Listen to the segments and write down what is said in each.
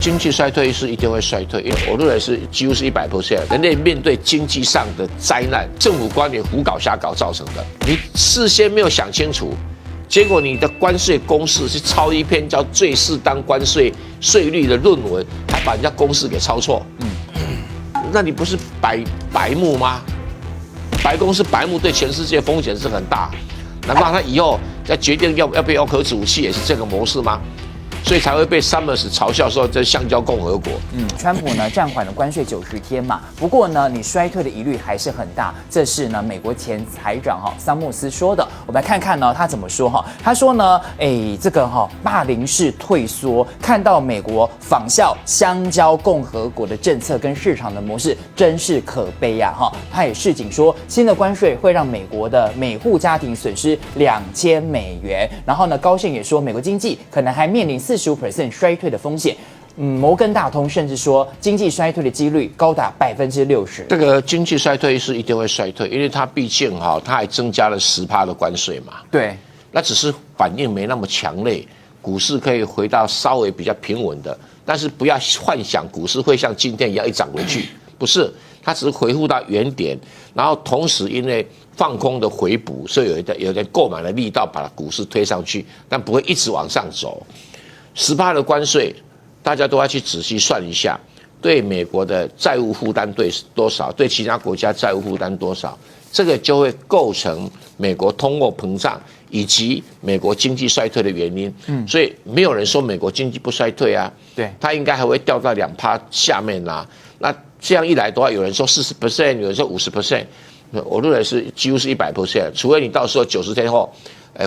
经济衰退是一定会衰退，因为我认为是几乎是100%。人类面对经济上的灾难，政府官员胡搞瞎搞造成的。你事先没有想清楚，结果你的关税公式是抄一篇叫最适当关税税率的论文，还把人家公式给抄错。那你不是白目吗？白宫是白目，对全世界风险是很大。难道他以后在决定要不要核子武器也是这个模式吗？所以才会被 Summers 嘲笑说这橡胶共和国。川普呢暂缓了关税90天嘛，不过呢你衰退的疑虑还是很大，这是呢美国前财长桑莫斯说的。我们来看看呢他怎么说哈，他说呢，这个霸凌式退缩，看到美国仿效香蕉共和国的政策跟市场的模式，真是可悲呀哈。他也示警说，新的关税会让美国的每户家庭损失$2000，然后呢高盛也说美国经济可能还面临45% 衰退的风险。摩根大通甚至说，经济衰退的几率高达60%。这个经济衰退是一定会衰退，因为它毕竟它还增加了10%的关税嘛。对，那只是反应没那么强烈，股市可以回到稍微比较平稳的，但是不要幻想股市会像今天一样一涨回去，不是，它只是回复到原点，然后同时因为放空的回补，所以有点购买的力道把股市推上去，但不会一直往上走。10%的关税，大家都要去仔细算一下，对美国的债务负担对多少，对其他国家债务负担多少，这个就会构成美国通货膨胀以及美国经济衰退的原因。所以没有人说美国经济不衰退啊，对，它应该还会掉到2%下面啦。那这样一来的话，有人说40%，有人说50%，我认为是几乎是100%，除非你到时候90天后，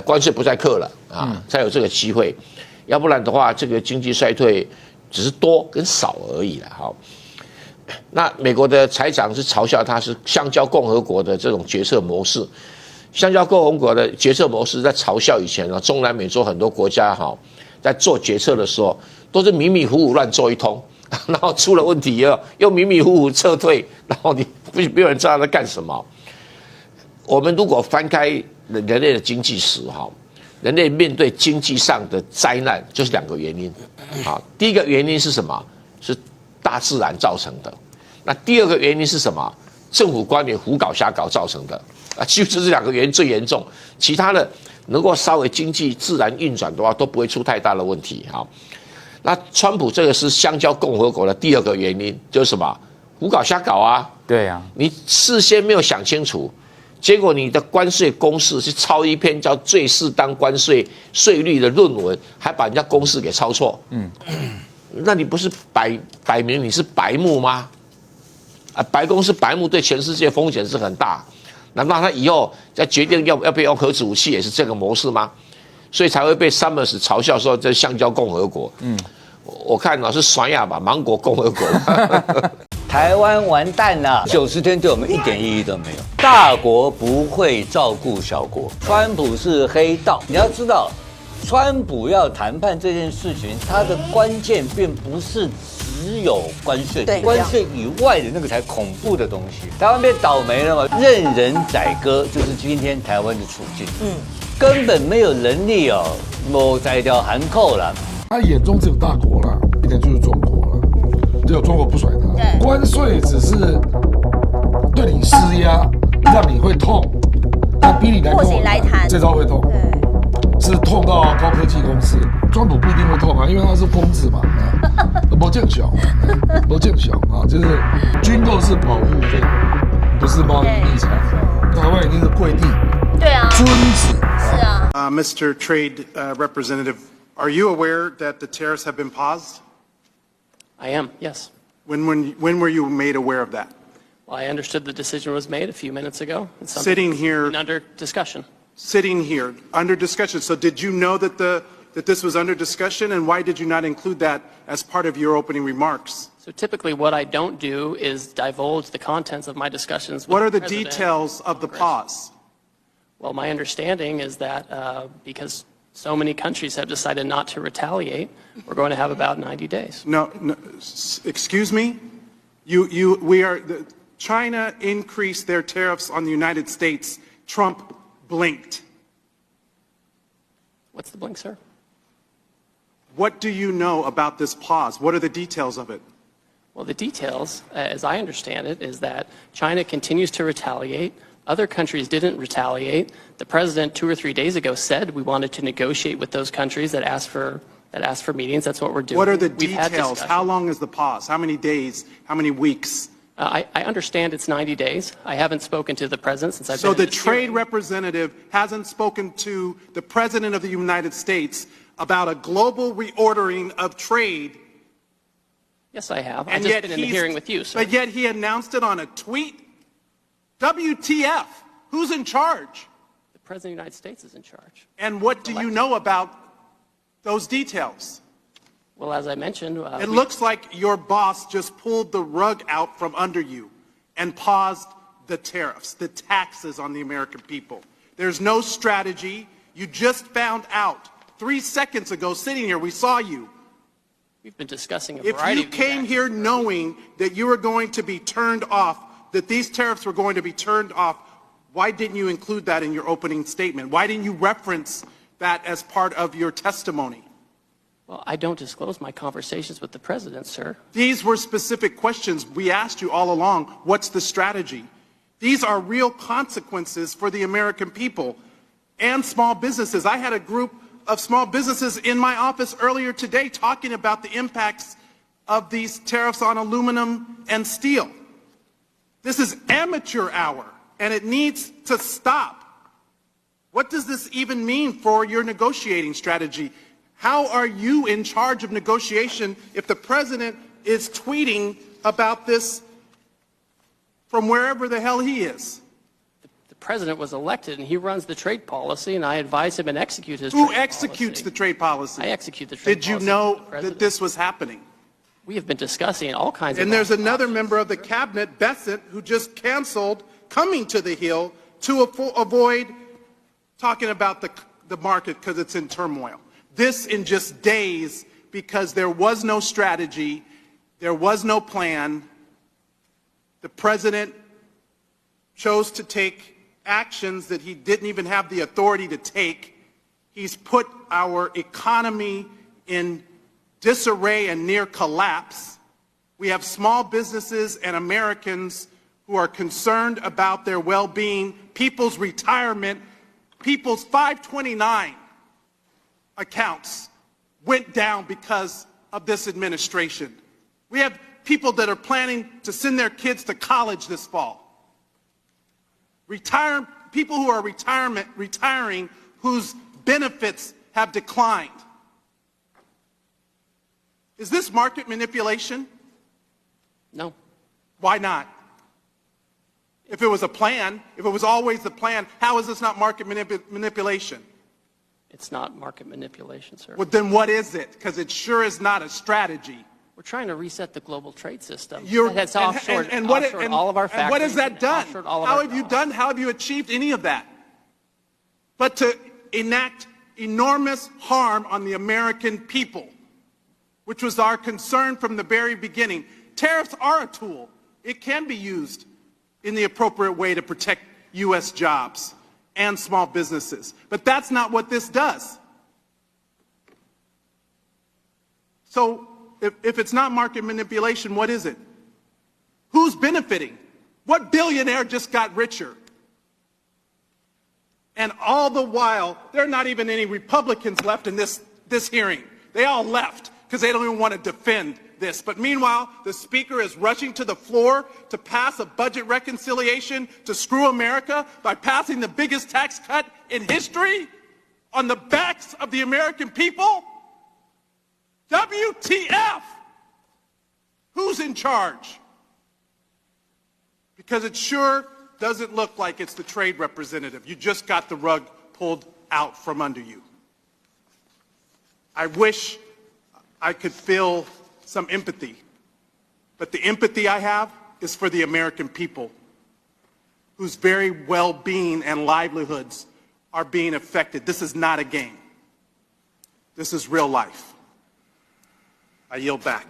关税不再课了啊，才有这个机会。要不然的话，这个经济衰退只是多跟少而已了。好，那美国的财长是嘲笑他是香蕉共和国的这种决策模式。香蕉共和国的决策模式在嘲笑以前中南美洲很多国家在做决策的时候都是迷迷糊糊乱做一通，然后出了问题又迷迷糊糊撤退，然后你没有人知道他在干什么。我们如果翻开人类的经济史人类面对经济上的灾难，就是2个原因。第一个原因是什么？是大自然造成的。那第二个原因是什么？政府官员胡搞瞎搞造成的。就是这2个原因最严重，其他的能够稍微经济自然运转的话，都不会出太大的问题。那川普这个是香蕉共和国的第2个原因，就是什么？胡搞瞎搞啊！对啊，你事先没有想清楚。结果你的关税公式是抄一篇叫最适当关税税率的论文，还把人家公式给抄错。那你不是摆明你是白目吗？白宫是白目，对全世界风险是很大。难道他以后在决定要不要核子武器也是这个模式吗？所以才会被 Summers 嘲笑说这橡胶共和国。我看是甩亚吧，芒果共和国。台湾完蛋了，90天对我们一点意义都没有。大国不会照顾小国，川普是黑道。你要知道，川普要谈判这件事情，它的关键并不是只有关税，关税以外的那个才恐怖的东西。台湾变倒霉了嘛？任人宰割，就是今天台湾的处境。根本没有能力没摘掉韩扣了。他眼中只有大国了，一点就是中国了，只有中国不甩他。关税只是对你施压，让你会痛，他逼你来跟我谈，这招会痛，是痛到高科技公司。川普不一定会痛因为他是疯子嘛，没见小，没见小就是军购是保护费，不是贸易逆差。台湾已经是跪地，对啊，君子。是啊。Mr. Trade Representative, are you aware that the tariffs have been paused? I am, yes. When were you made aware of that? Well, I understood the decision was made a few minutes ago. It's sitting here under discussion. Sitting here under discussion. So did you know that this was under discussion, and why did you not include that as part of your opening remarks? So typically what I don't do is divulge the contents of my discussions with What are the President details of the pause? Well, my understanding is that because so many countries have decided not to retaliate, we're going to have about 90 days. No, excuse me? China increased their tariffs on the United States. Trump blinked. What's the blink, sir? What do you know about this pause? What are the details of it? Well, the details, as I understand it, is that China continues to retaliate. Other countries didn't retaliate. The president 2 or 3 days ago said we wanted to negotiate with those countries that asked for meetings. That's what we're doing. What are the details? How long is the pause? How many days? How many weeks? I understand it's 90 days. I haven't spoken to the president since I've been So in the this trade hearing. representative hasn't spoken to the president of the United States about a global reordering of trade. Yes, I have. I've And just yet been in the hearing with you, sir. But yet he announced it on a tweet? WTF? Who's in charge? The president of the United States is in charge. And what do you know about those details? Well, as I mentioned, It looks like your boss just pulled the rug out from under you and paused the tariffs, the taxes on the American people. There's no strategy. You just found out 3 seconds ago, sitting here, we saw you. we've been discussing a If variety you of came here knowing that you were going to be turned off, that these tariffs were going to be turned off, why didn't you include that in your opening statement? Why didn't you reference that as part of your testimony? Well, I don't disclose my conversations with the president, sir. These were specific questions we asked you all along. What's the strategy? These are real consequences for the American people and small businesses. I had a group of small businesses in my office earlier today talking about the impacts of these tariffs on aluminum and steel. This is amateur hour, and it needs to stop. What does this even mean for your negotiating strategy? How are you in charge of negotiation if the president is tweeting about this from wherever the hell he is? The president was elected, and he runs the trade policy, and I advise him and execute his Who trade executes policy. the trade policy? I execute the trade Did you policy. know for the that president. this was happening? We have been discussing all kinds of And there's another options. member of the cabinet, Bessent, who just canceled coming to the Hill to avoid talking about the market because it's in turmoil. This in just days because there was no strategy, there was no plan. The president chose to take actions that he didn't even have the authority to take. He's put our economy in disarray and near collapse. We have small businesses and Americans who are concerned about their well-being, people's retirement, people's 529 accounts went down because of this administration. We have people that are planning to send their kids to college this fall. People who are retiring whose benefits have declined. Is this market manipulation? No. Why not? If it was a plan, if it was always the plan, how is this not market manipulation? It's not market manipulation, sir. Well, then what is it? Because it sure is not a strategy. We're trying to reset the global trade system. And That's offshored all of our factories. what has that done? Offshored all of How our have you jobs. done? How have you achieved any of that? But to enact enormous harm on the American people, which was our concern from the very beginning. Tariffs are a tool. It can be used in the appropriate way to protect U.S. jobs and small businesses. But that's not what this does. So if it's not market manipulation, what is it? Who's benefiting? What billionaire just got richer? And all the while, there are not even any Republicans left in this hearing. They all left because they don't even want to defend this. But meanwhile, the speaker is rushing to the floor to pass a budget reconciliation to screw America by passing the biggest tax cut in history on the backs of the American people. WTF? Who's in charge? Because it sure doesn't look like it's the trade representative. You just got the rug pulled out from under you. I wish I could feel some empathy, but the empathy I have is for the American people whose very well-being and livelihoods are being affected. This is not a game. This is real life. I yield back.